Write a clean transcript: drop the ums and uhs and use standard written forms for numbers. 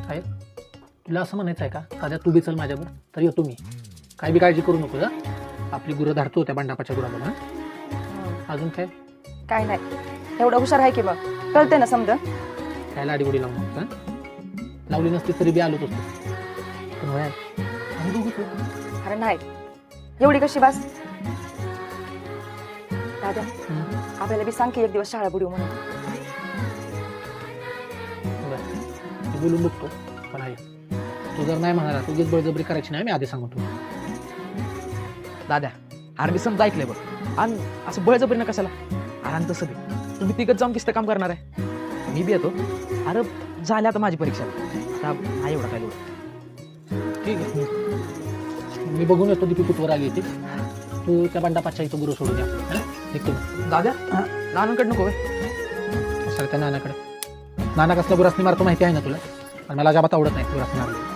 काय तुला असं म्हणायचं आहे का साध्या तू बी चल माझ्यावर तर येतो मी. काय बी काळजी करू नको का. आपली गुरं धाडतो त्या बंडापाच्या गुराला. अजून काय काय नाही एवढं हुशार आहे की मग कळते ना समजा. काय लाडीगुडी लावू नको का. लावली नसती तरी बी आलोच असतो. पण वया आम्ही दोघंच होतो. अरे नाही एवढी कशी बास. दादा आपल्याला बी सांग की एक दिवस शाळा बुडू म्हणून. मी बोलून बघतो पण आहे तू जर नाही म्हणाला तुझीच बळजबरी करायची नाही मी आधी सांगतो. दाद्या अरे मी समजा ऐकलंय बघ आणि असं बळजबरीनं कशाला. अरे आणि तसं बी तुम्ही तिघत जाऊन किस्त काम करणार आहे. मी बी येतो. अरे झाल्या आता माझी परीक्षा आता नाही एवढा काय लोड. ठीक आहे मी बघून येतो दीपी कुठवर आली येते. तू त्या बंडापाच्या इथं गुरु सोडून द्या निघतो. दाद्या नानांकडे नको व्हय? सर त्या नानाकडे नाना कसला गुरासनी मारतो माहिती आहे ना तुला. आणि मला अजिबात आवडत नाही गुरासनी मारतो.